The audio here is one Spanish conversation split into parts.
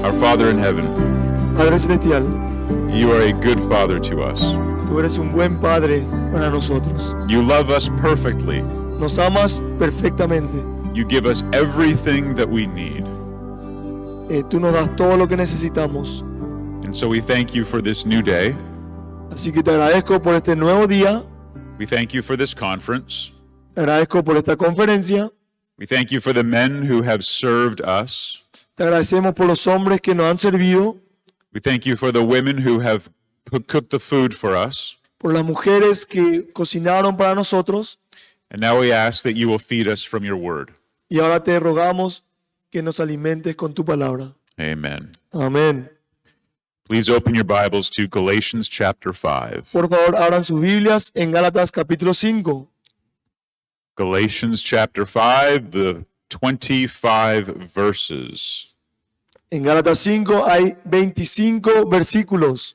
Our Father in heaven, Padre Celestial, you are a good Father to us. tú eres un buen Padre para nosotros. You love us perfectly. Nos amas perfectamente. You give us everything that we need. Tú nos das todo lo que necesitamos. And so we thank you for this new day. Así que te agradezco por este nuevo día. We thank you for this conference. Te agradezco por esta conferencia. We thank you for the men who have served us. Te agradecemos por los hombres que nos han servido, We thank you for the women who have cooked the food for us. por las mujeres que cocinaron para nosotros. And now we ask that you will feed us from your word. Y ahora te rogamos que nos alimentes con tu palabra. Amen. Amén. Please open your Bibles to Galatians chapter 5. Por favor, abran sus Biblias en Gálatas capítulo 5. Galatians chapter 5, the 25 verses. En Gálatas 5 hay 25 versículos.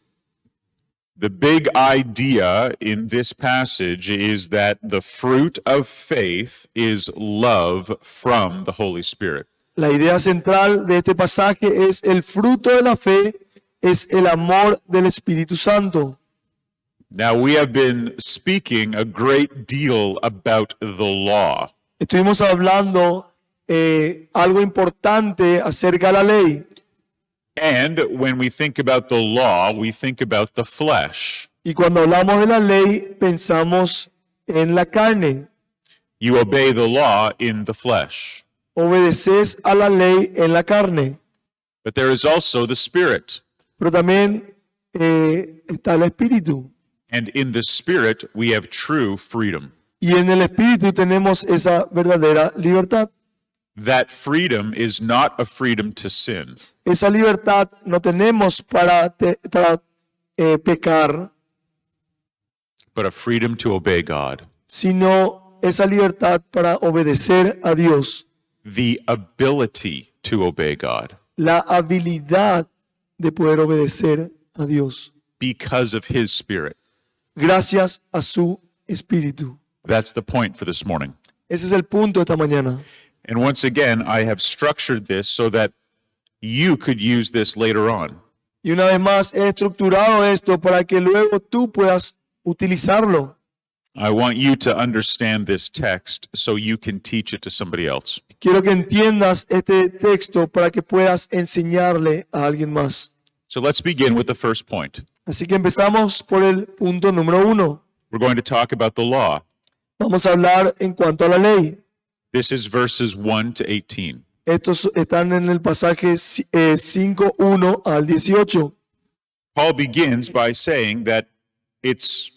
The big idea in this passage is that the fruit of faith is love from the Holy Spirit. La idea central de este pasaje es el fruto de la fe, es el amor del Espíritu Santo. Now, we have been speaking a great deal about the law. Estuvimos hablando algo importante acerca de la ley. And when we think about the law, we think about the flesh. Y cuando hablamos de la ley, pensamos en la carne. You obey the law in the flesh. Obedeces a la ley en la carne. But there is also the Spirit. Pero también está el Espíritu. And in the Spirit, we have true freedom. Y en el Espíritu tenemos esa verdadera libertad. That freedom is not a freedom to sin. Esa libertad no tenemos para pecar, But a freedom to obey God. sino esa libertad para obedecer a Dios. The ability to obey God La habilidad de poder obedecer a Dios. because of His Spirit. Gracias a su Espíritu. That's the point for this morning. Ese es el punto esta mañana. And once again, I have structured this so that you could use this later on. Y una vez más he estructurado esto para que luego tú puedas utilizarlo. I want you to understand this text so you can teach it to somebody else. Quiero que entiendas este texto para que puedas enseñarle a alguien más. So let's begin with the first point. Así que empezamos por el punto número 1. We're going to talk about the law. Vamos a hablar en cuanto a la ley. This is verses 1 to 18. Estos están en el pasaje 5:1 al 18. Paul begins by saying that it's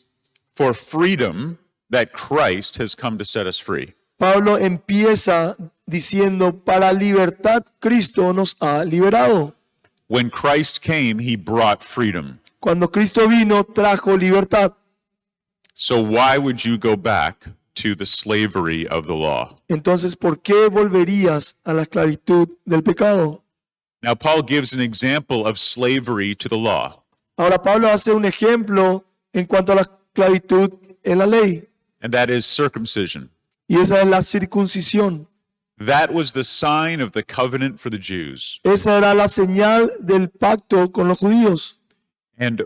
for freedom that Christ has come to set us free. Pablo empieza diciendo, para libertad Cristo nos ha liberado. When Christ came, he brought freedom. Cuando Cristo vino, trajo libertad. So why would you go back to the slavery of the law? Entonces, ¿por qué volverías a la esclavitud del pecado? Now, Paul gives an example of slavery to the law. Ahora Pablo hace un ejemplo en cuanto a la esclavitud en la ley, And that is circumcision. y esa es la circuncisión. That was the sign of the covenant for the Jews. Esa era la señal del pacto con los judíos. And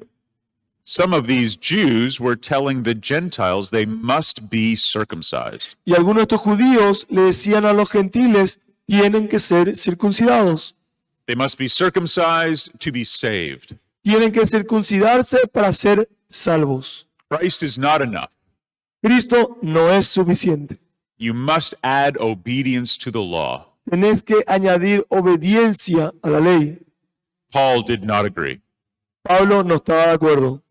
some of these Jews were telling the Gentiles they must be circumcised. Y algunos de estos judíos le decían a los gentiles, tienen que ser circuncidados. They must be circumcised to be saved. Tienen que circuncidarse para ser salvos. Christ is not enough. Cristo no es suficiente. You must add obedience to the law. Tenés que añadir obediencia a la ley. Paul did not agree. Pablo no estaba de acuerdo.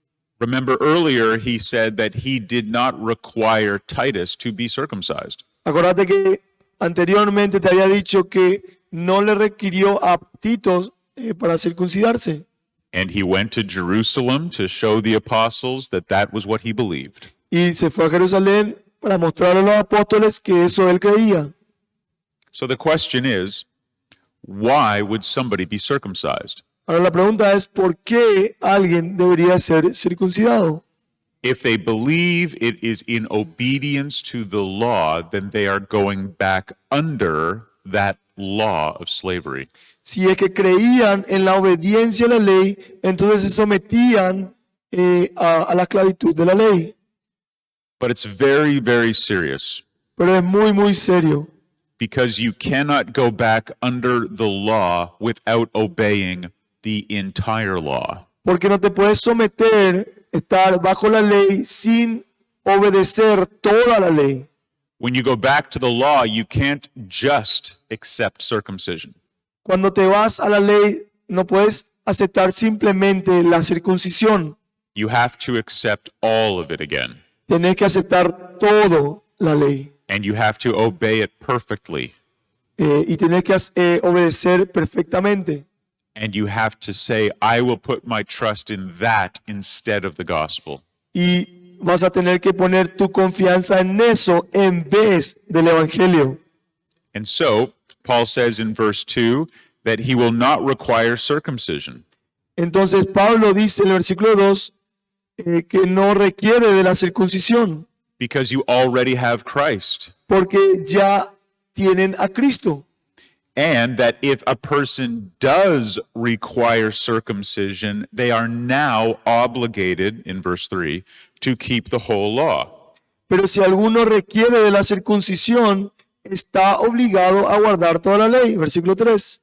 Remember earlier he said that he did not require Titus to be circumcised. Acordate que anteriormente te había dicho que no le requirió a Tito para circuncidarse. And he went to Jerusalem to show the apostles that that was what he believed. Y se fue a Jerusalén para mostrar a los apóstoles que eso él creía. So the question is, why would somebody be circumcised? Ahora la pregunta es, ¿por qué alguien debería ser circuncidado? If they believe it is in obedience to the law, then they are going back under that law of slavery. Si es que creían en la obediencia a la ley, entonces se sometían a la esclavitud de la ley. But it's very, very serious Pero es muy, muy serio. because you cannot go back under the law without obeying the entire law. Porque no te puedes someter, estar bajo la ley sin obedecer toda la ley. When you go back to the law, you can't just accept circumcision. Cuando te vas a la ley, no puedes aceptar simplemente la circuncisión. You have to accept all of it again. Tenés que aceptar todo la ley. And you have to obey it perfectly. Y tenés que obedecer perfectamente. And you have to say, I will put my trust in that instead of the gospel. Y vas a tener que poner tu confianza en eso en vez del evangelio. And so, Paul says in verse 2 that he will not require circumcision. Entonces Pablo dice en el versículo 2 que no requiere de la circuncisión Because you already have Christ. porque ya tienen a Cristo. And that if a person does require circumcision, they are now obligated, in verse 3, to keep the whole law. Pero si alguno requiere de la circuncisión, está obligado a guardar toda la ley. Versículo 3.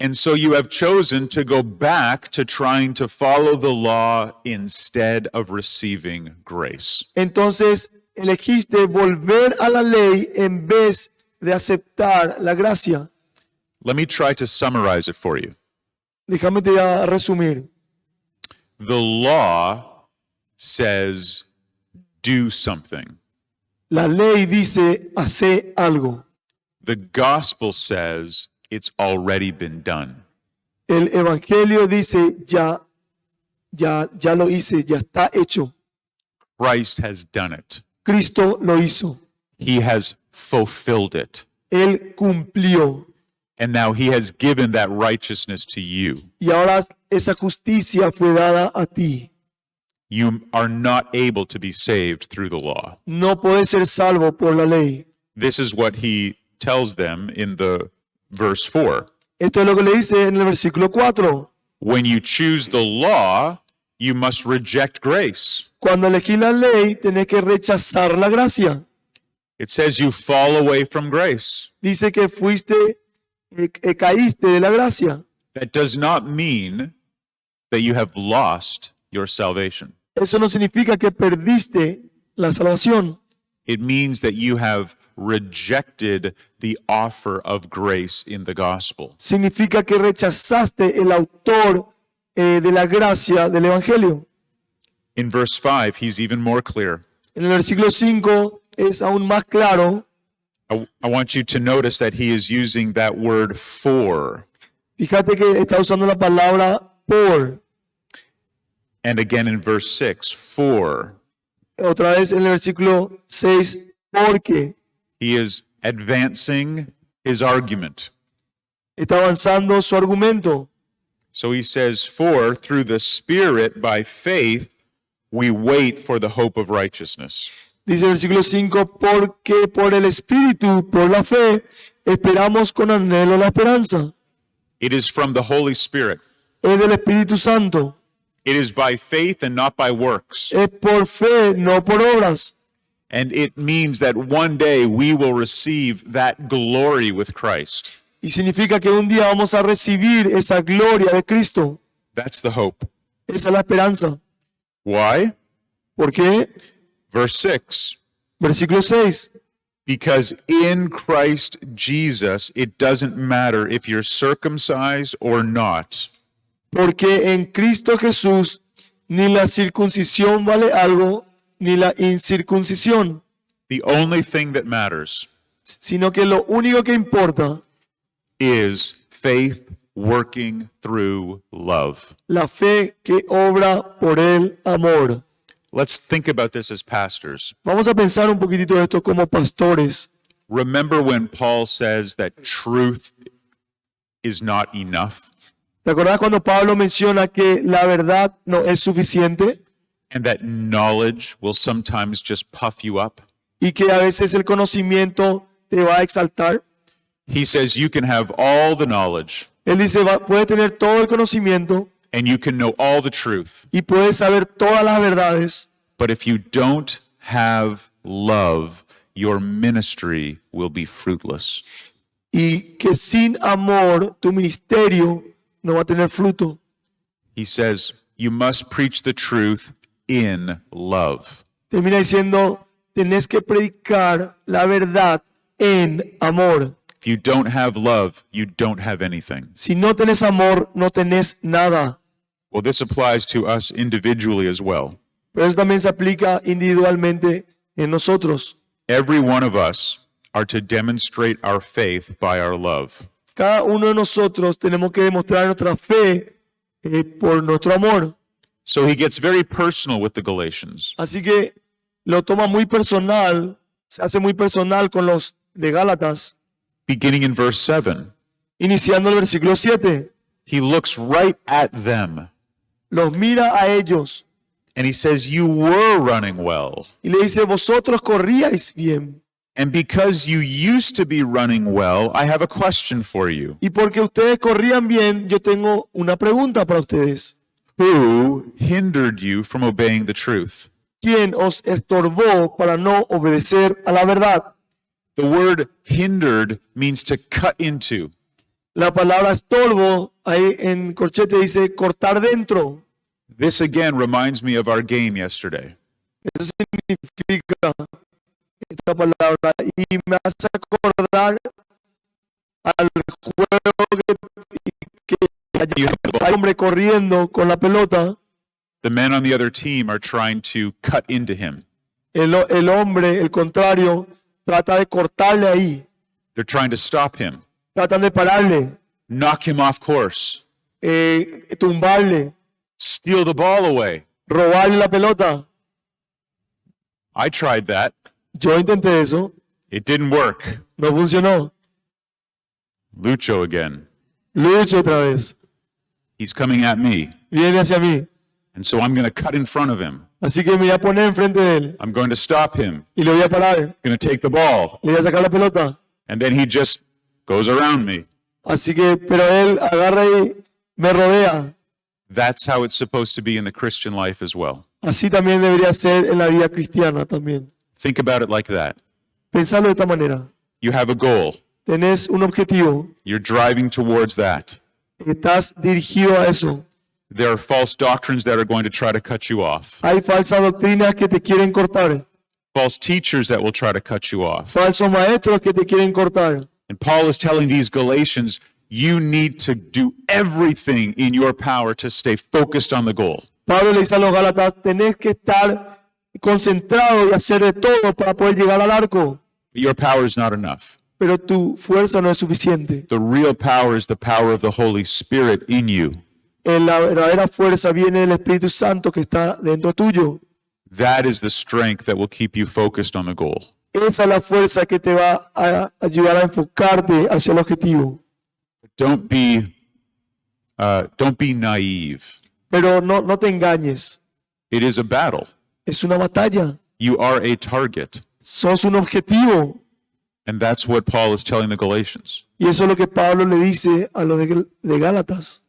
And so you have chosen to go back to trying to follow the law instead of receiving grace. Entonces elegiste volver a la ley en vez de aceptar la gracia. Let me try to summarize it for you. Déjame te a resumir. The law says, do something. La ley dice, hace algo. The gospel says, it's already been done. El evangelio dice, ya lo hice, ya está hecho. Christ has done it. Cristo lo hizo. He has fulfilled it. Él cumplió. And now he has given that righteousness to you. Y ahora esa justicia fue dada a ti. You are not able to be saved through the law. No puedes ser salvo por la ley. This is what he tells them in the verse 4. Esto es lo que le dice en el versículo 4. When you choose the law, you must reject grace. Cuando elegí la ley, tenés que rechazar la gracia. It says you fall away from grace. Dice que caíste de la gracia. That does not mean that you have lost your salvation. Eso no significa que perdiste la salvación. It means that you have rejected the offer of grace in the gospel. Significa que rechazaste el autor de la gracia del evangelio. In verse 5, he's even more clear. En el versículo 5 es aún más claro. I want you to notice that he is using that word for. Fíjate que está usando la palabra por. And again in verse 6, for. Otra vez en el versículo 6, porque. He is advancing his argument. Está avanzando su argumento. So he says, for through the Spirit by faith, we wait for the hope of righteousness. Dice el versículo 5, porque por el Espíritu, por la fe, esperamos con anhelo la esperanza. It is from the Holy Spirit. Es del Espíritu Santo. It is by faith and not by works. Es por fe, no por obras. And it means that one day we will receive that glory with Christ. Y significa que un día vamos a recibir esa gloria de Cristo. That's the hope. Esa es la esperanza. Why? ¿Por qué? Verse 6. Versículo 6. Because in Christ Jesus, it doesn't matter if you're circumcised or not. Porque en Cristo Jesús ni la circuncisión vale algo, ni la incircuncisión, The only thing that matters sino que lo único que importa, is faith working through love. la fe que obra por el amor. Let's think about this as pastors. Vamos a pensar un poquitito de esto como pastores. Remember when Paul says that truth is not enough ¿Te acordás cuando Pablo menciona que la verdad no es suficiente and that knowledge will sometimes just puff you up? y que a veces el conocimiento te va a exaltar? He says you can have all the knowledge, Él dice, puedes tener todo el conocimiento and you can know all the truth. y puedes saber todas las verdades, But if you don't have love, your ministry will be fruitless. y que sin amor tu ministerio no va a tener fruto. He says, you must preach the truth in love. Termina diciendo, tenés que predicar la verdad en amor. If you don't have love, you don't have anything. Si no tenés amor, no tenés nada. Well, this applies to us individually as well. Pero eso también se aplica individualmente en nosotros. Every one of us are to demonstrate our faith by our love. Cada uno de nosotros tenemos que demostrar nuestra fe por nuestro amor. So he gets very personal with the Galatians. Así que lo toma muy personal, se hace muy personal con los de Gálatas, Beginning in verse 7, iniciando el versículo 7. he looks right at them Los mira a ellos and he says, you were running well. y le dice, vosotros corríais bien. And because you used to be running well, I have a question for you. Y porque ustedes corrían bien, yo tengo una pregunta para ustedes. Who hindered you from obeying the truth? ¿Quién os estorbó para no obedecer a la verdad? The word hindered means to cut into. La palabra estorbo, ahí en corchete dice cortar dentro. This again reminds me of our game yesterday. Eso significa esta palabra y me hace acordar al juego que hay un hombre corriendo con la pelota. The men on the other team are trying to cut into him. El hombre, el contrario, trata de cortarle ahí. They're trying to stop him, Tratan de pararle, knock him off course, tumbarle, steal the ball away. robarle la pelota. I tried that. Yo intenté eso, It didn't work. no funcionó. Lucho again. Lucho otra vez. He's coming at me. Viene hacia mí. And so I'm going to cut in front of him. Así que me voy a poner enfrente de él I'm going to stop him. y le voy a parar. I'm going to take the ball. Le voy a sacar la pelota. And then he just goes around me. Así que, pero él agarra y me rodea. That's how it's supposed to be in the Christian life as well. Así también debería ser en la vida cristiana también. Think about it like that. Pensarlo de esta manera. You have a goal. Tenés un objetivo. You're driving towards that. Estás dirigido a eso. There are false doctrines that are going to try to cut you off. Hay falsas doctrinas que te quieren cortar. False teachers that will try to cut you off. Falsos maestros que te quieren cortar. And Paul is telling these Galatians, you need to do everything in your power to stay focused on the goal. Pablo le dice a los Gálatas, tenés que estar concentrado y hacer de todo para poder llegar al arco. Your power is not enough. Pero tu fuerza no es suficiente. The real power is the power of the Holy Spirit in you. La verdadera fuerza viene del Espíritu Santo que está dentro tuyo. That is the strength that will keep you focused on the goal. Esa es la fuerza que te va a ayudar a enfocarte hacia el objetivo. Don't be naive. Pero no te engañes. It is a battle. Es una batalla. You are a target. Sos un objetivo. And that's what Paul is telling the Galatians. Y eso es lo que Pablo le dice a los de Gálatas.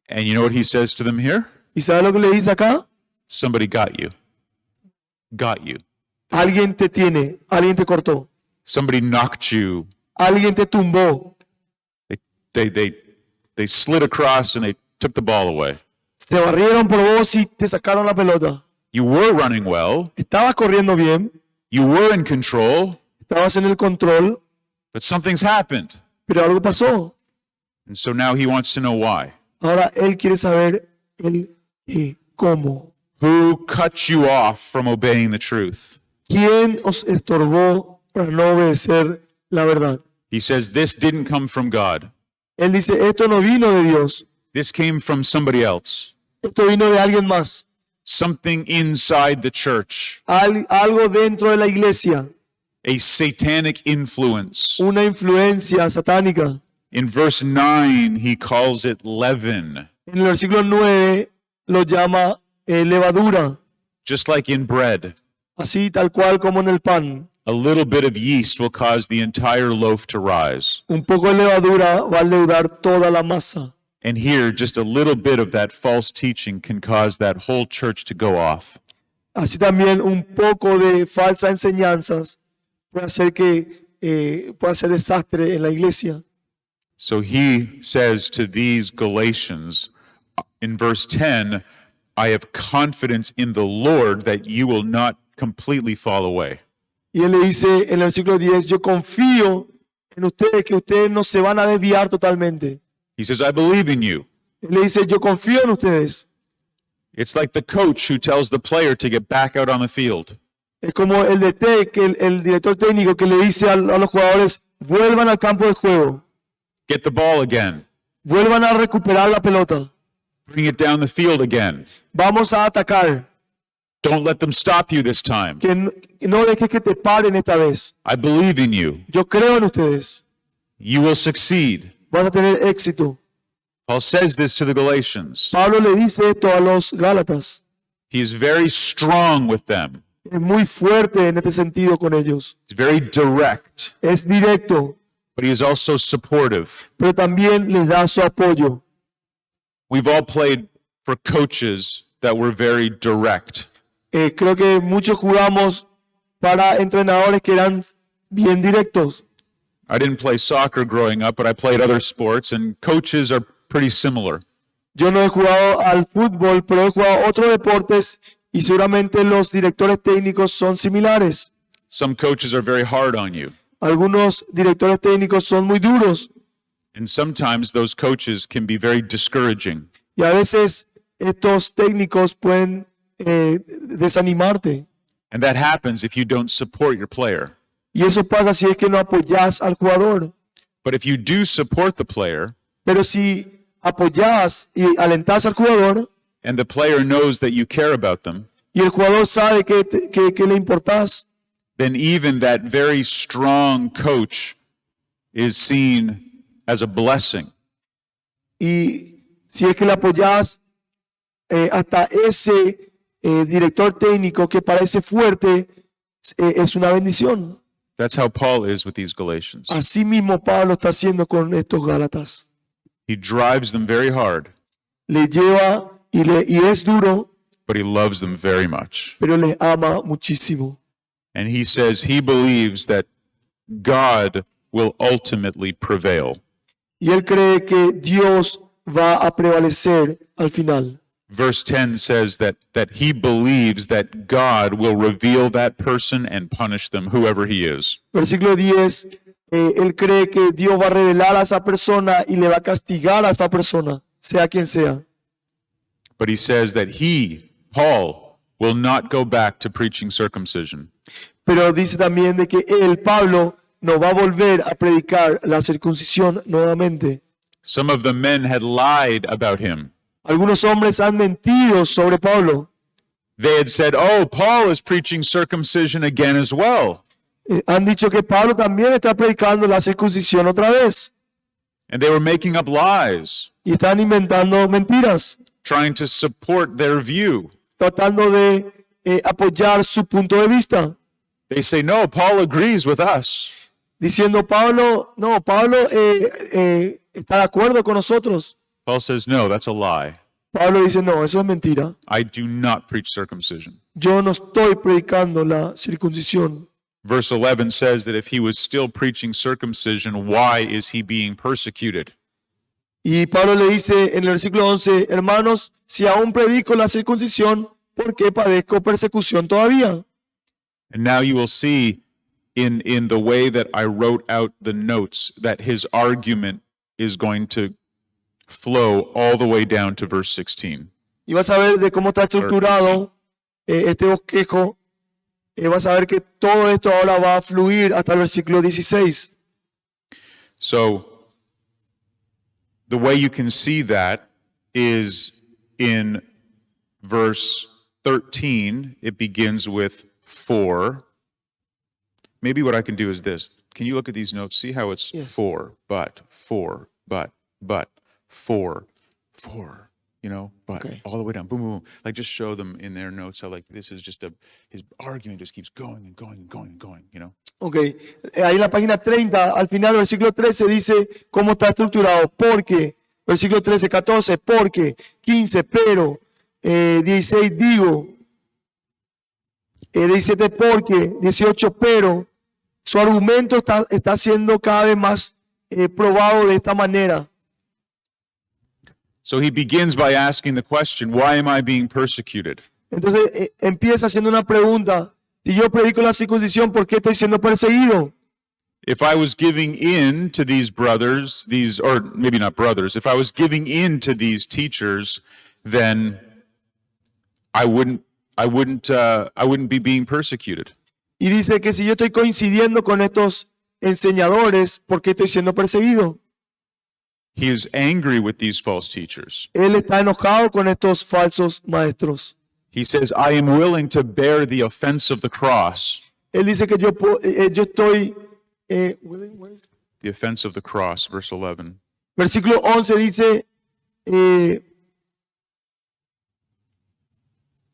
And you know what he says to them here? ¿Y sabe lo que le dice acá? Somebody got you. Got you. Alguien te tiene, alguien te cortó, Somebody knocked you. alguien te tumbó, They slid across and they took the ball away. se barrieron por vos y te sacaron la pelota. You were running well. Estabas corriendo bien, You were in control. estabas en el control, But something's happened. pero algo pasó. And so now he wants to know why. Ahora él quiere saber cómo. Who cut you off from obeying the truth? ¿Quién os estorbó para no obedecer la verdad? He says, this didn't come from God. Él dice, esto no vino de Dios, This came from somebody else. esto vino de alguien más. Something inside the church. Algo dentro de la iglesia, A satanic influence. una influencia satánica. In verse 9, he calls it leaven. En el versículo 9 lo llama levadura, Just like in bread, así tal cual como en el pan. a little bit of yeast will cause the entire loaf to rise. Un poco de levadura va a leudar toda la masa. And here, just a little bit of that false teaching can cause that whole church to go off. Así también un poco de falsas enseñanzas puede hacer que pueda hacer desastre en la iglesia. So he says to these Galatians in verse 10, I have confidence in the Lord that you will not completely fall away. Y él le dice en el versículo 10, yo confío en ustedes que ustedes no se van a desviar totalmente. He says, I believe in you. Él le dice, yo confío en ustedes. It's like the coach who tells the player to get back out on the field. Es como el DT, que el director técnico que le dice a los jugadores, vuelvan al campo de juego, Get the ball again. vuelvan a recuperar la pelota, Bring it down the field again. vamos a atacar, Don't let them stop you this time. que no dejes que te paren esta vez. I believe in you. Yo creo en ustedes, You will succeed. vas a tener éxito. Paul says this to the Galatians. Pablo le dice esto a los Gálatas. He's very strong with them. Es muy fuerte en este sentido con ellos. He's very direct, Es directo, but he is also supportive. pero también les da su apoyo. We've all played for coaches that were very direct. Creo que muchos jugamos para entrenadores que eran bien directos. I didn't play soccer growing up, but I played other sports, and coaches are pretty similar. Yo no he jugado al fútbol, pero he jugado otros deportes y seguramente los directores técnicos son similares. Some coaches are very hard on you, Algunos directores técnicos son muy duros and sometimes those coaches can be very discouraging. y a veces estos técnicos pueden desanimarte. And that happens if you don't support your player. Y eso pasa si es que no apoyas al jugador. But if you do support the player, Pero si apoyas y alentas al jugador and the player knows that you care about them, y el jugador sabe que le importas, then even that very strong coach is seen as a blessing. y si es que le apoyas, hasta ese director técnico que parece fuerte es una bendición. That's how Paul is with these Galatians. Así mismo Pablo está haciendo con estos Gálatas. He drives them very hard, Le lleva y es duro, but he loves them very much. pero les ama muchísimo. And he says he believes that God will ultimately prevail. Y él cree que Dios va a prevalecer al final. Verse 10 says that he believes that God will reveal that person and punish them, whoever he is. Versículo 10, él cree que Dios va a revelar a esa persona y le va a castigar a esa persona, sea quien sea. But he says that he, Paul, will not go back to preaching circumcision. Pero dice también de que él, Pablo, no va a volver a predicar la circuncisión nuevamente. Some of the men had lied about him. Algunos hombres han mentido sobre Pablo. They had said, oh, Paul is preaching circumcision again as well. Han dicho que Pablo también está predicando la circuncisión otra vez. And they were making up lies, Y están inventando mentiras, trying to support their view. tratando de apoyar su punto de vista. They say, no, Paul agrees with us. Diciendo, Pablo está de acuerdo con nosotros. Paul says, no, that's a lie. Pablo dice, no, eso es mentira. I do not preach circumcision. Yo no estoy predicando la circuncisión. Verse 11 says that if he was still preaching circumcision, why is he being persecuted? Y Pablo le dice en el versículo 11, hermanos, si aún predico la circuncisión, ¿por qué padezco persecución todavía? And now you will see in the way that I wrote out the notes that his argument is going to flow all the way down to verse 16. Y vas a ver de cómo está estructurado este bosquejo. Vas a ver que todo esto ahora va a fluir hasta el versículo 16. So the way you can see that is in verse 13. It begins with for. Maybe what I can do is this. Can you look at these notes? See how it's Yes. for, but, for, but, for, you know, but, Okay. all the way down. Boom, boom, boom. Like just show them in their notes how like this is just his argument just keeps going and going and going and going, you know. Ok, ahí en la página 30, al final del versículo 13 dice cómo está estructurado. Porque Versículo 13, 14, porque, 15, pero, 16, digo, 17, porque, 18, pero. Su argumento está siendo cada vez más probado de esta manera. So he begins by asking the question, why am I being persecuted? Entonces empieza haciendo una pregunta. Si yo predico la circuncisión, ¿por qué estoy siendo perseguido? If I was giving in to these brothers, or maybe not brothers, if I was giving in to these teachers, then I wouldn't be being persecuted. Y dice que si yo estoy coincidiendo con estos enseñadores, ¿por qué estoy siendo perseguido? He is angry with these false teachers. Él está enojado con estos falsos maestros. He says, I am willing to bear the offense of the cross. Él dice que yo estoy... The offense of the cross, verse 11. Versículo 11 dice...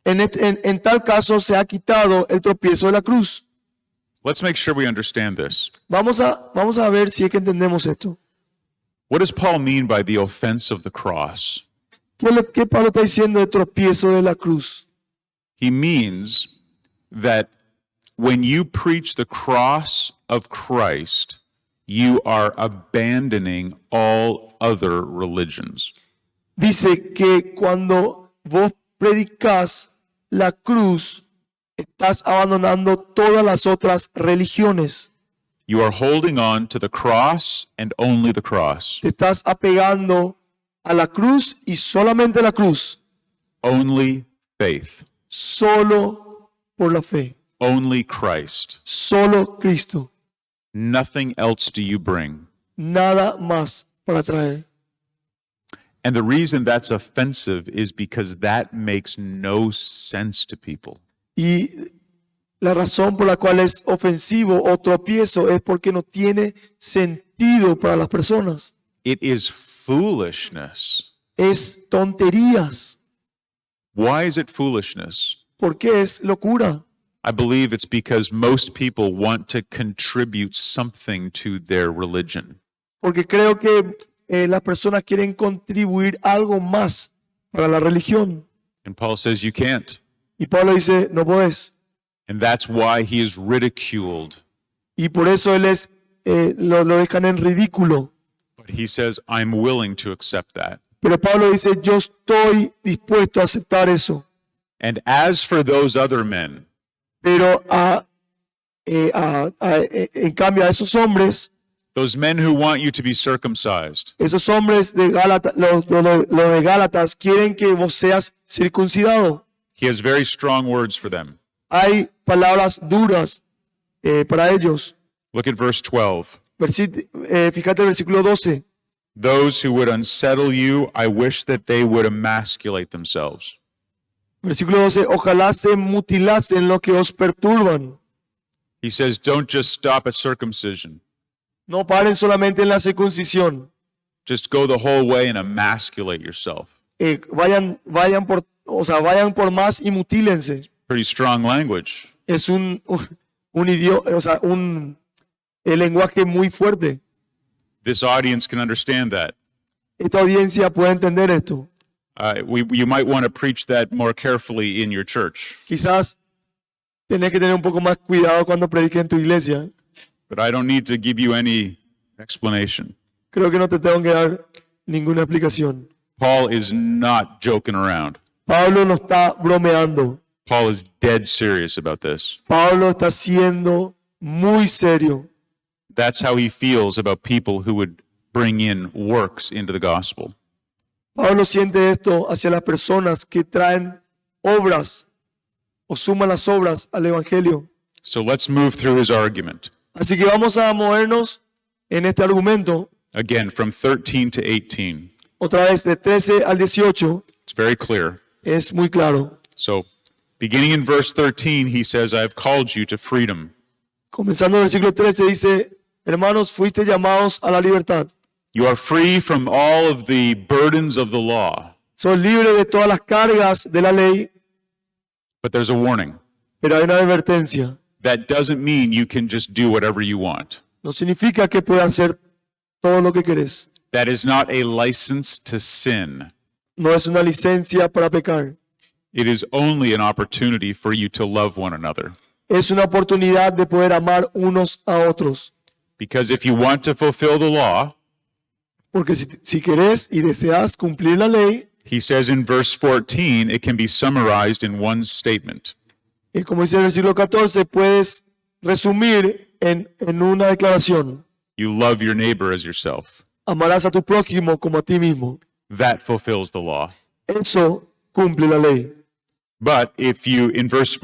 En tal caso se ha quitado el tropiezo de la cruz. Let's make sure we understand this. Vamos a ver si es que entendemos esto. What does Paul mean by the offense of the cross? ¿Qué Pablo está diciendo de tropiezo de la cruz? He means that when you preach the cross of Christ, you are abandoning all other religions. Dice que cuando vos predicás la cruz, estás abandonando todas las otras religiones. You are holding on to the cross and only the cross. Te estás apegando a la cruz y solamente la cruz. Only faith. Solo por la fe. Only Christ. Solo Cristo. Nothing else do you bring. Nada más para traer. And the reason that's offensive is because that makes no sense to people. Y la razón por la cual es ofensivo o tropiezo es porque no tiene sentido para las personas. It is foolishness. Es tonterías. Why is it foolishness? ¿Por qué es locura? I believe it's because most people want to contribute something to their religion. Porque creo que las personas quieren contribuir algo más para la religión. And Paul says you can't. Y Pablo dice, no podés. And that's why he is ridiculed. Y por eso él lo dejan en ridículo. But he says, I'm willing to accept that. Pero Pablo dice, yo estoy dispuesto a aceptar eso. And as for those other men, Pero en cambio a esos hombres, those men who want you to be circumcised, esos hombres de Gálatas, los de Gálatas quieren que vos seas circuncidado. he has very strong words for them. Hay palabras duras para ellos. Look at verse 12. Fíjate el versículo 12. Those who would unsettle you, I wish that they would emasculate themselves. Versículo 12. Ojalá se mutilasen los que os perturban. He says, don't just stop at circumcision. No paren solamente en la circuncisión. Just go the whole way and emasculate yourself. Vayan por más y mutílense. Pretty strong language. Es un idioma, el lenguaje muy fuerte. This audience can understand that. Esta audiencia puede entender esto. You might want to preach that more carefully in your church, Quizás tenés que tener un poco más cuidado cuando prediques en tu iglesia. but I don't need to give you any explanation. Creo que no te tengo que dar ninguna explicación. Paul is not joking around. Pablo no está bromeando. Paul is dead serious about this. Pablo está siendo muy serio. That's how he feels about people who would bring in works into the gospel. Pablo siente esto hacia las personas que traen obras o suman las obras al evangelio. So let's move through his argument. Así que vamos a movernos en este argumento, Again, from 13 to 18. otra vez de 13 al 18, It's very clear. es muy claro. So, beginning in verse 13, he says, I have called you to freedom. Comenzando en el versículo 13 dice, hermanos, fuiste llamados a la libertad. You are free from all of the burdens of the law. Sos libres de todas las cargas de la ley, But there's a warning. pero hay una advertencia. That doesn't mean you can just do whatever you want. No significa que puedas hacer todo lo que querés. That is not a license to sin. no es una licencia para pecar. It is only an opportunity for you to love one another. Es una oportunidad de poder amar unos a otros. Because if you want to fulfill the law, Porque si querés y deseas cumplir la ley, he says in verse 14, it can be summarized in one statement. como dice el versículo 14, puedes resumir en una declaración. You love your neighbor as yourself. Amarás a tu prójimo como a ti mismo. That fulfills the law. Eso cumple la ley. But if you, in verse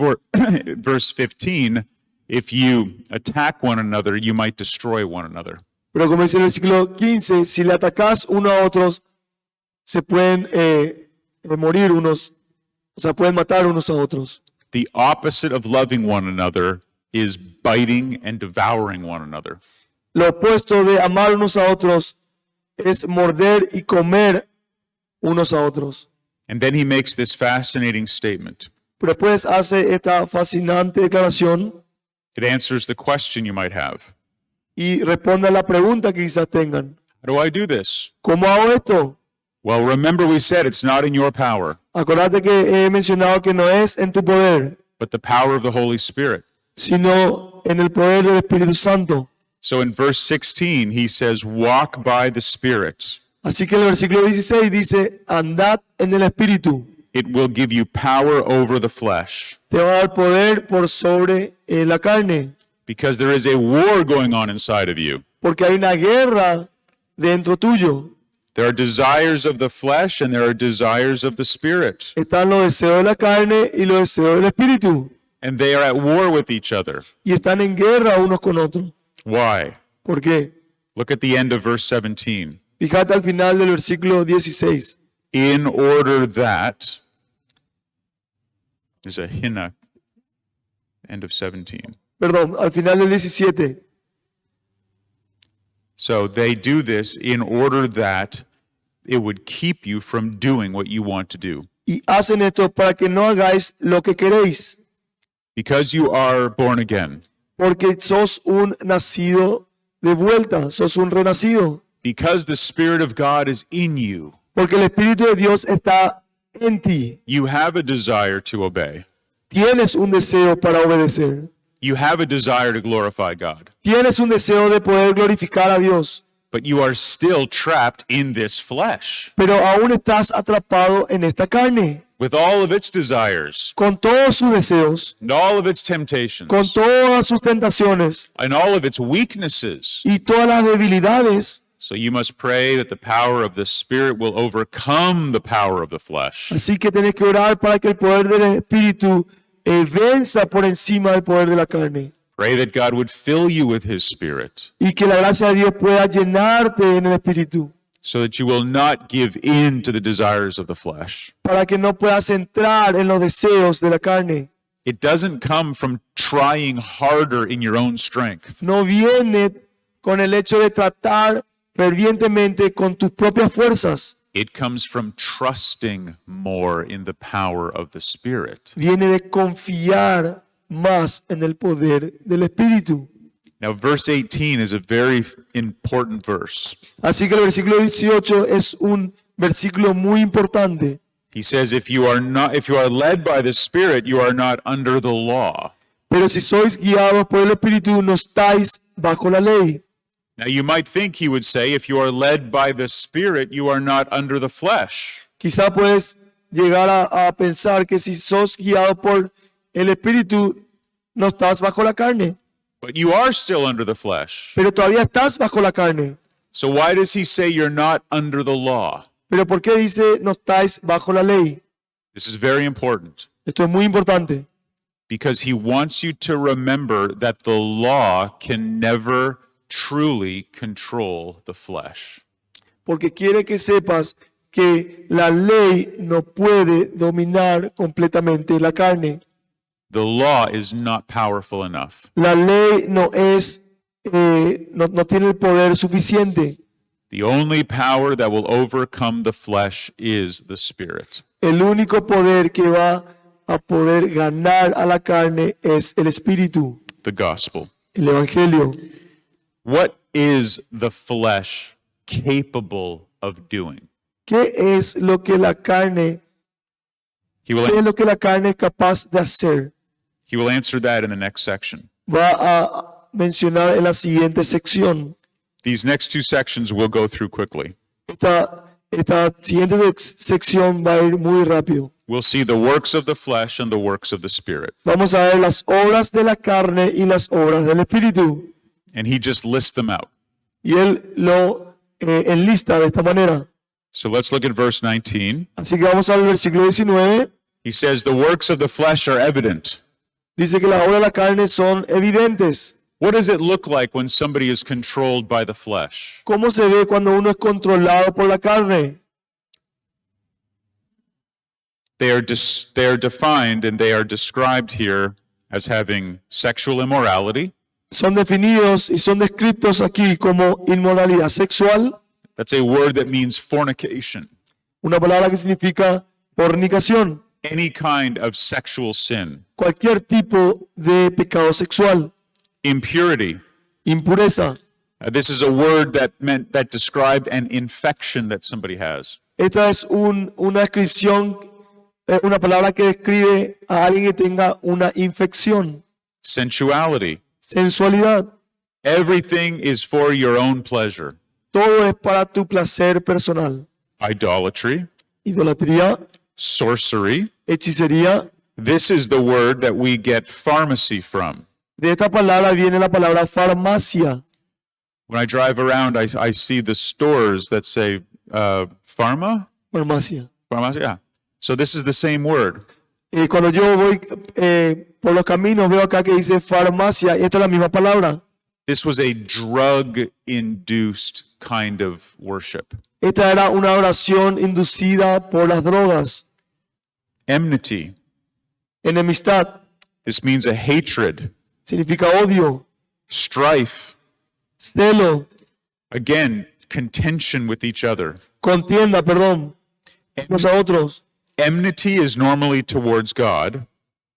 15, if you attack one another, you might destroy one another. Pero como dice el versículo 15, si le atacás uno a otros, se pueden morir unos, o sea, pueden matar unos a otros. The opposite of loving one another is biting and devouring one another. Lo opuesto de amar unos a otros es morder y comer unos a otros. And then he makes this fascinating statement. Pero después hace esta fascinante declaración It answers the question you might have. y responde a la pregunta que quizás tengan. How do I do this? ¿Cómo hago esto? Well, remember we said it's not in your power, Acordate que he mencionado que no es en tu poder, but the power of the Holy Spirit. sino en el poder del Espíritu Santo. So in verse 16, he says, walk by the Spirit. Así que el versículo 16 dice, andad en el Espíritu, It will give you power over the flesh. te va a dar poder por sobre la carne, Because there is a war going on inside of you. porque hay una guerra dentro tuyo. There are desires of the flesh and there are desires of the Spirit. Están los deseos de la carne y los deseos del Espíritu, And they are at war with each other. y están en guerra unos con otros. Why? ¿Por qué? Look at the end of verse 17. Fíjate al final del versículo 16. In order that, there's a hinna, end of 17. Perdón, al final del 17. So they do this in order that it would keep you from doing what you want to do. Y hacen esto para que no hagáis lo que queréis, Because you are born again, porque sos un nacido de vuelta, sos un renacido, because the Spirit of God is in you, porque el Espíritu de Dios está en ti. you have a desire to obey. Tienes un deseo para obedecer. You have a desire to glorify God. Tienes un deseo de poder glorificar a Dios, But you are still trapped in this flesh pero aún estás atrapado en esta carne, with all of its desires con todos sus deseos, and all of its temptations con todas sus tentaciones and all of its weaknesses. y todas las debilidades. So you must pray that the power of the Spirit will overcome the power of the flesh. Así que tenés que orar para que el poder del Espíritu venza por encima del poder de la carne, Pray that God would fill you with His Spirit y que la gracia de Dios pueda llenarte en el Espíritu, so that you will not give in to the desires of the flesh. para que no puedas entrar en los deseos de la carne. It doesn't come from trying harder in your own strength. No viene con el hecho de tratar fervientemente con tus propias fuerzas. It comes from trusting more in the power of the Spirit. Viene de confiar más en el poder del Espíritu. Now, verse 18 is a very important verse. Así que el versículo 18 es un versículo muy importante. He says, if you are led by the Spirit, you are not under the law. Pero si sois guiados por el Espíritu, no estáis bajo la ley. Now, you might think he would say, if you are led by the Spirit, you are not under the flesh. Quizá puedes llegar a pensar que si sos guiado por el Espíritu, no estás bajo la carne. But you are still under the flesh. Pero todavía estás bajo la carne. So why does he say you're not under the law? Pero ¿por qué dice no estáis bajo la ley? This is very important Esto es muy importante. because he wants you to remember that the law can never truly control the flesh. Porque quiere que sepas que la ley no puede dominar completamente la carne. The law is not powerful enough. La ley no tiene el poder suficiente. The only power that will overcome the flesh is the Spirit. El único poder que va a poder ganar a la carne es el Espíritu, The gospel. el Evangelio. What is the flesh capable of doing? ¿Qué es lo que la carne, He will, qué es answer, lo que la carne es capaz de hacer? he will answer that in the next section. Va a mencionar en la siguiente sección. These next two sections we'll go through quickly. Esta siguiente sección va a ir muy rápido. We'll see the works of the flesh and the works of the Spirit. Vamos a ver las obras de la carne y las obras del Espíritu. And he just lists them out. Y él lo enlista de esta manera. So let's look at verse 19. Así que vamos al versículo 19. He says, the works of the flesh are evident. Dice que las obras de la carne son evidentes. What does it look like when somebody is controlled by the flesh? ¿Cómo se ve cuando uno es controlado por la carne? They are defined and they are described here as having sexual immorality. Son definidos y son descritos aquí como inmoralidad sexual, That's a word that means fornication. una palabra que significa fornicación, Any kind of sexual sin. cualquier tipo de pecado sexual, Impurity. impureza. This is a word that described an infection that somebody has. Esta es una descripción, una palabra que describe a alguien que tenga una infección, Sensuality. sensualidad. Everything is for your own pleasure. Todo es para tu placer personal. Idolatry. Idolatría, Sorcery. hechicería. This is the word that we get pharmacy from. De esta palabra viene la palabra farmacia. When I drive around, I see the stores that say pharma. Farmacia. Pharmacy, yeah. So this is the same word. Cuando yo voy por los caminos veo acá que dice farmacia y esta es la misma palabra. This was a drug-induced kind of worship. Esta era una oración inducida por las drogas. Enmity. Enemistad This means a hatred. significa odio, Strife. celo, Again, contention with each other. contienda, perdón, unos a otros. Enmity is normally towards God,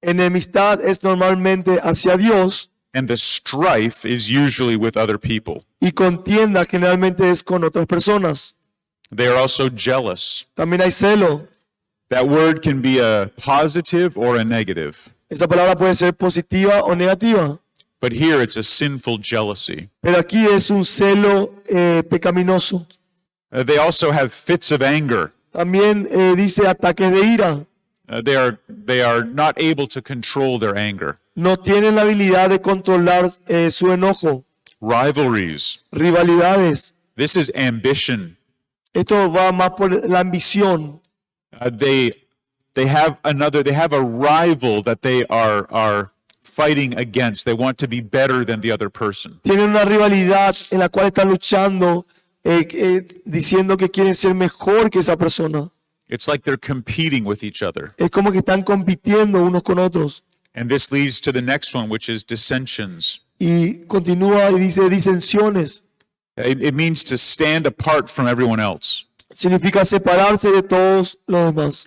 Enemistad es normalmente hacia Dios and the strife is usually with other people. y contienda generalmente es con otras personas. They are also jealous. También hay celo. That word can be a positive or a negative, Esa palabra puede ser positiva o negativa, but here it's a sinful jealousy. pero aquí es un celo pecaminoso. They also have fits of anger. También dice ataques de ira. They are not able to control their anger. No tienen la habilidad de controlar su enojo. Rivalries. Rivalidades. This is ambition. Esto va más por la ambición. They have a rival that they are fighting against. They want to be better than the other person. Tienen una rivalidad en la cual están luchando, diciendo que quieren ser mejor que esa persona. It's like they're competing with each other. Es como que están compitiendo unos con otros. And this leads to the next one, which is dissensions. Y continúa y dice disensiones. It means to stand apart from everyone else. Significa separarse de todos los demás.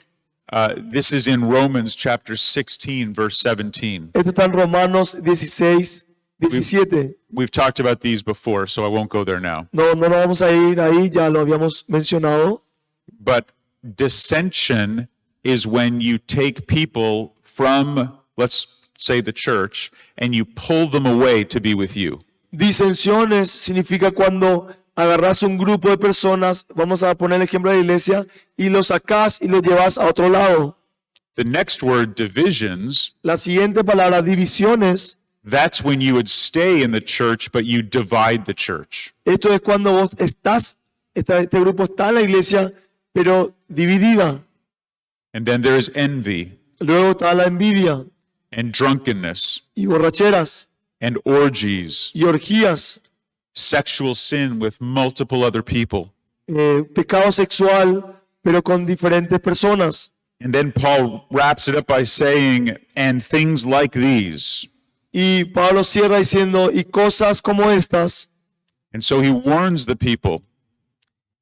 This is in Romans chapter 16, verse 17. Esto está en Romanos 16, 17. We've talked about these before, so I won't go there now. No nos vamos a ir ahí, ya lo habíamos mencionado. But dissension is when you take people from, let's say, the church, and you pull them away to be with you. Disensiones significa cuando agarras un grupo de personas, vamos a poner el ejemplo de la iglesia, y los sacás y los llevas a otro lado. The next word, divisions, La siguiente palabra, divisiones, that's when you would stay in the church, but you divide the church. esto es cuando vos estás, este grupo está en la iglesia, pero dividida. And then there's envy Luego está la envidia and drunkenness y borracheras and orgies, y orgías, sexual sin with multiple other people. pecado sexual, pero con diferentes personas. And then Paul wraps it up by saying, and things like these. Y Pablo cierra diciendo, y cosas como estas. And so he warns the people.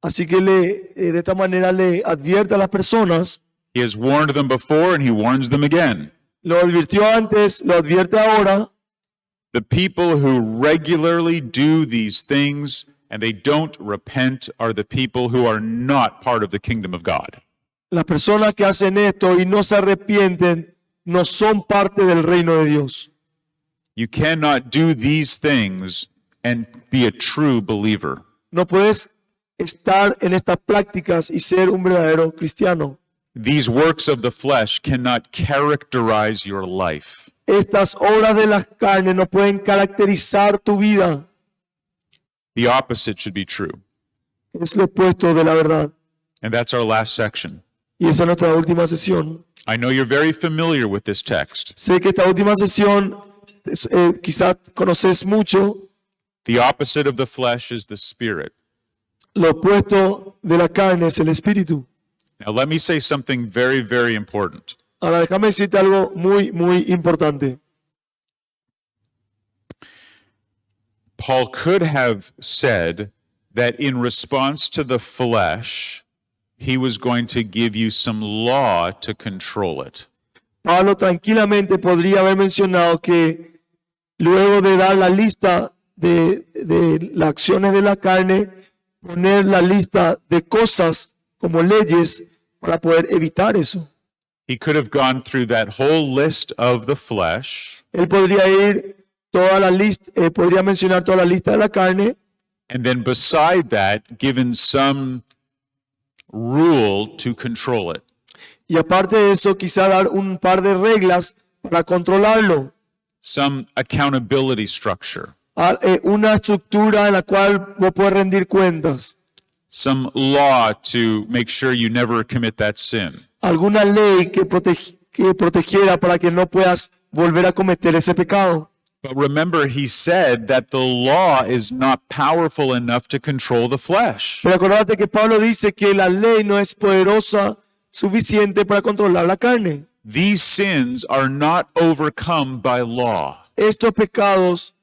Así que de esta manera le advierte a las personas. He has warned them before and he warns them again. Lo advirtió antes, lo advierte ahora. The people who regularly do these things and they don't repent are the people who are not part of the kingdom of God. Las personas que hacen esto y no se arrepienten no son parte del reino de Dios. You cannot do these things and be a true believer. No puedes estar en estas prácticas y ser un verdadero cristiano. These works of the flesh cannot characterize your life. Estas obras de las carnes no pueden caracterizar tu vida. The opposite should be true. Es lo opuesto de la verdad. And that's our last section. Y esa es nuestra última sesión. I know you're very familiar with this text. Sé que esta última sesión quizás conoces mucho. The opposite of the flesh is the spirit. Lo opuesto de la carne es el espíritu. Now, let me say something very, very important. Ahora déjame decirte algo muy, muy importante. Paul could have said that in response to the flesh, he was going to give you some law to control it. Pablo tranquilamente podría haber mencionado que luego de dar la lista de las acciones de la carne, poner la lista de cosas como leyes para poder evitar eso. He could have gone through that whole list of the flesh Él podría ir toda la lista, podría mencionar toda la lista de la carne and then beside that given some rule to control it. y aparte de eso quizá dar un par de reglas para controlarlo. Some accountability structure, Una estructura en la cual vos puedes rendir cuentas. some law to make sure you never commit that sin. Alguna ley que protegiera para que no puedas volver a cometer ese pecado. But remember, he said that the law is not powerful enough to control the flesh. Pero acordate que Pablo dice que la ley no es poderosa suficiente para controlar la carne. These sins are not overcome by law. Estos pecados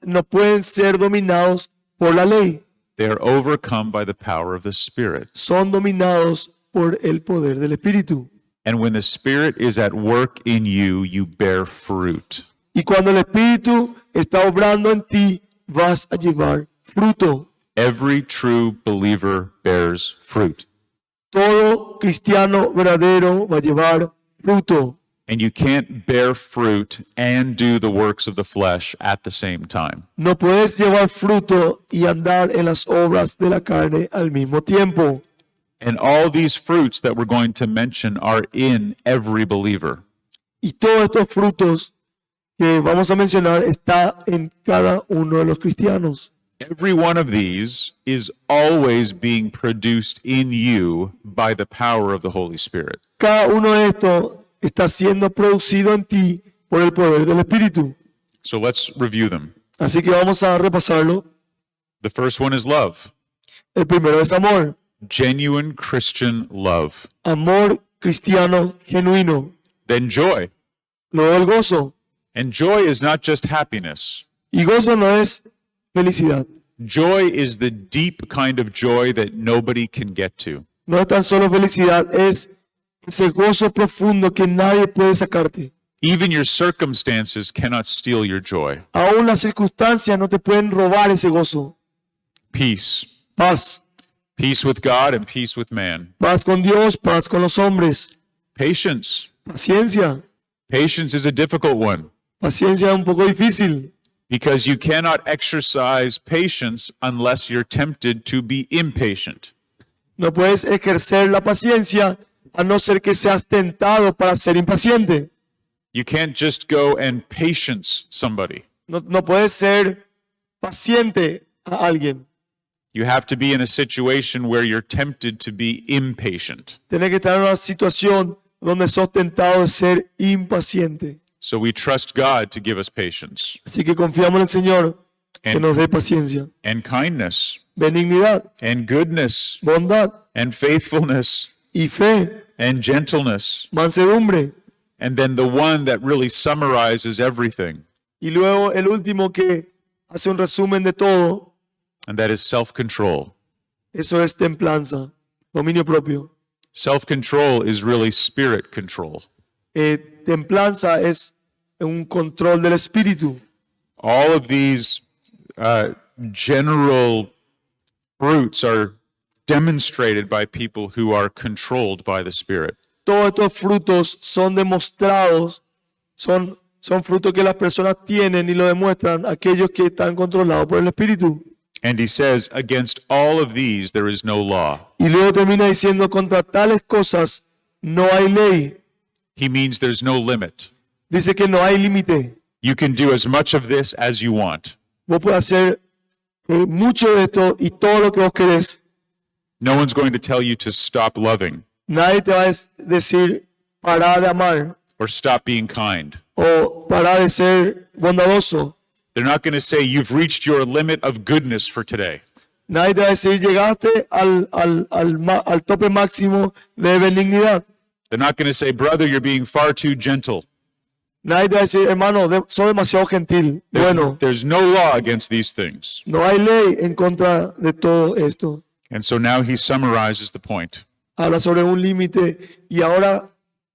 no pueden ser dominados por la ley. They are overcome by the power of the Spirit. Son dominados por el poder del Espíritu. And when the Spirit is at work in you, you bear fruit. Y cuando el Espíritu está obrando en ti, vas a llevar fruto. Every true believer bears fruit. Todo cristiano verdadero va a llevar fruto. And you can't bear fruit and do the works of the flesh at the same time. No puedes llevar fruto y andar en las obras de la carne al mismo tiempo. And all these fruits that we're going to mention are in every believer. Y todos estos frutos que vamos a mencionar está en cada uno de los cristianos. Every one of these is always being produced in you by the power of the Holy Spirit. Cada uno de estos está siendo producido en ti por el poder del Espíritu. So let's review them. Así que vamos a repasarlo. The first one is love. El primero es amor. Genuine Christian love. Amor cristiano genuino. Then joy. Luego el gozo. And joy is not just happiness. Y gozo no es felicidad. Joy is the deep kind of joy that nobody can get to. No es tan solo felicidad, es ese gozo profundo que nadie puede sacarte. Even your circumstances cannot steal your joy. Aún las circunstancias no te pueden robar ese gozo. Peace. Paz. Peace with God and peace with man. Paz con Dios, paz con los hombres. Patience. Paciencia. Patience is a difficult one Paciencia es un poco difícil. because you cannot exercise patience unless you're tempted to be impatient. No puedes ejercer la paciencia a no ser que seas tentado para ser impaciente. You can't just go and patience somebody. No puedes ser paciente a alguien. You have to be in a situation where you're tempted to be impatient. Tienes que estar en una situación donde sos tentado de ser impaciente. So we trust God to give us patience Así que confiamos en el Señor que nos dé paciencia, and kindness benignidad, and goodness bondad and faithfulness y fe, and gentleness. mansedumbre. And then the one that really summarizes everything, Y luego el último que hace un resumen de todo, and that is self-control. eso es templanza, dominio propio. Self-control is really spirit control. Templanza es un control del espíritu. All of these general fruits are demonstrated by people who are controlled by the Spirit. Todos estos frutos son demostrados, son frutos que las personas tienen y lo demuestran aquellos que están controlados por el Espíritu. And he says, against all of these there is no law. Y luego termina diciendo, contra tales cosas no hay ley. He means there's no limit. Dice que no hay límite. You can do as much of this as you want. Vos podés hacer mucho de esto y todo lo que vos querés. No one's going to tell you to stop loving Nadie te va a decir parar de amar or stop being kind. o parar de ser bondadoso. They're not going to say you've reached your limit of goodness for today. Nadie te va a decir llegaste al tope máximo de benignidad. They're not going to say, brother, you're being far too gentle. Nadie te va a decir, hermano, sos demasiado gentil. Bueno, There's no law against these things. no hay ley en contra de todo esto. And so now he summarizes the point Habla sobre un límite y ahora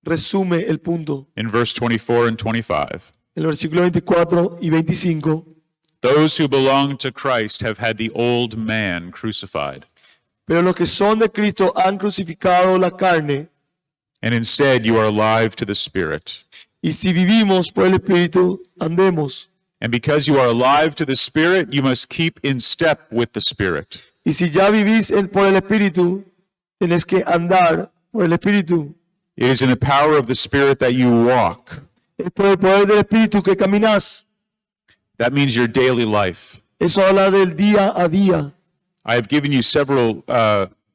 resume el punto. in verse 24 and 25. En el versículo 24 y 25. Those who belong to Christ have had the old man crucified, Pero los que son de Cristo han crucificado la carne. and instead you are alive to the Spirit. Y si vivimos por el Espíritu, andemos. And because you are alive to the Spirit, you must keep in step with the Spirit. Y si ya vivís por el Espíritu, tenés que andar por el Espíritu. It is in the power of the Spirit that you walk. Es por el poder del Espíritu que caminás. That means your daily life. Eso habla del día a día. I have given you several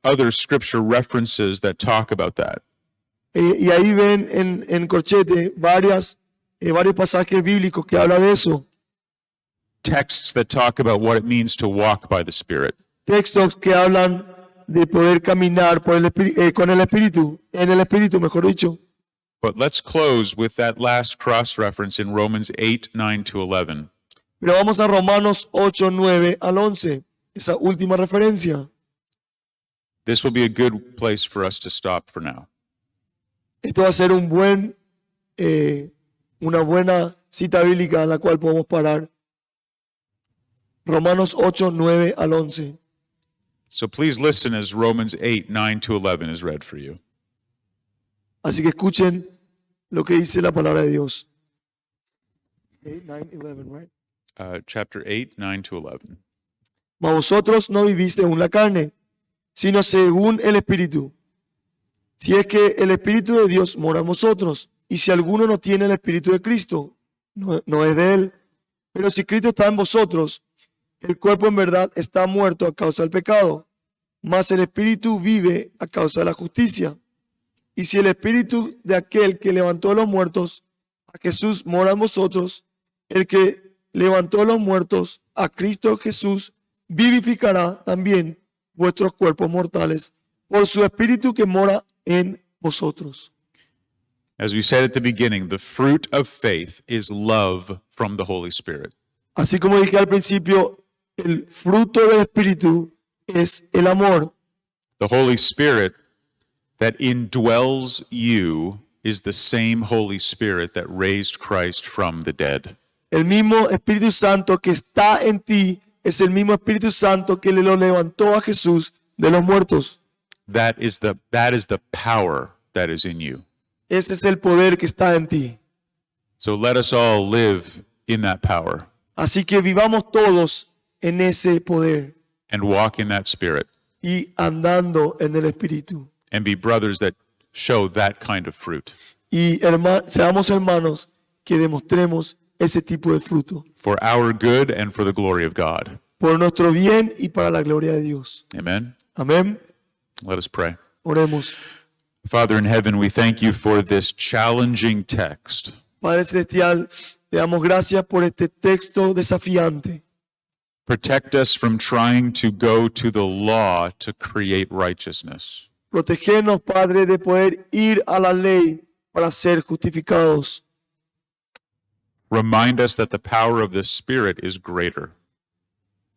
other scripture references that talk about that. Y ahí ven en corchete varios pasajes bíblicos que hablan de eso. Texts that talk about what it means to walk by the Spirit. Textos que hablan de poder caminar por con el Espíritu, en el Espíritu, mejor dicho. But let's close with that last cross reference in Romans 8, 9 to 11. Pero vamos a Romanos 8, 9 al 11, esa última referencia. This will be a good place for us to stop for now. Esto va a ser una buena cita bíblica en la cual podemos parar. Romanos 8, 9 al 11. So please listen as Romans 8, 9 to 11 is read for you. Así que escuchen lo que dice la palabra de Dios. 8, 9, 11, right? Chapter 8, 9 to 11. Mas vosotros no vivís según la carne, sino según el Espíritu. Si es que el Espíritu de Dios mora en vosotros, y si alguno no tiene el Espíritu de Cristo, no es de él. Pero si Cristo está en vosotros, el cuerpo en verdad está muerto a causa del pecado, mas el Espíritu vive a causa de la justicia. Y si el Espíritu de aquel que levantó a los muertos, a Jesús, mora en vosotros, el que levantó a los muertos, a Cristo Jesús, vivificará también vuestros cuerpos mortales por su Espíritu que mora en vosotros. As we said at the beginning, the fruit of faith is love from the Holy Spirit. Así como dije al principio, el fruto del Espíritu es el amor. The Holy Spirit that indwells you is the same Holy Spirit that raised Christ from the dead. El mismo Espíritu Santo que está en ti es el mismo Espíritu Santo que le lo levantó a Jesús de los muertos. That is the power that is in you. Ese es el poder que está en ti. So let us all live in that power Así que vivamos todos en ese poder and walk in that spirit y andando en el Espíritu. and be brothers that show that kind of fruit Y seamos hermanos que demostremos ese tipo de fruto for our good and for the glory of God. por nuestro bien y para la gloria de Dios. Amen. Amén. Let us pray. Oremos. Father in heaven, we thank you for this challenging text. Padre Celestial, te damos gracias por este texto desafiante. Protect us from trying to go to the law to create righteousness. Protegernos, Padre, de poder ir a la ley para ser justificados. Remind us that the power of the Spirit is greater.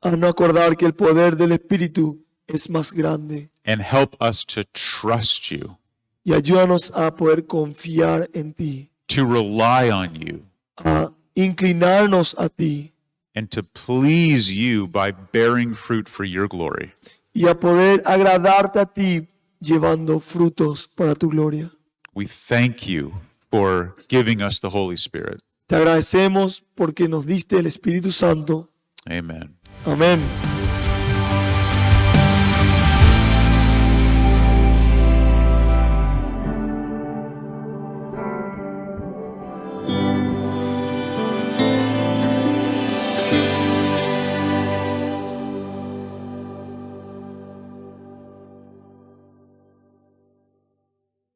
A no acordar que el poder del Espíritu es más grande. And help us to trust you, Y ayúdanos a poder confiar en ti, to rely on you, a inclinarnos a ti, and to please you by bearing fruit for your glory. y a poder agradarte a ti llevando frutos para tu gloria. We thank you for giving us the Holy Spirit. Te agradecemos porque nos diste el Espíritu Santo. Amen. Amén.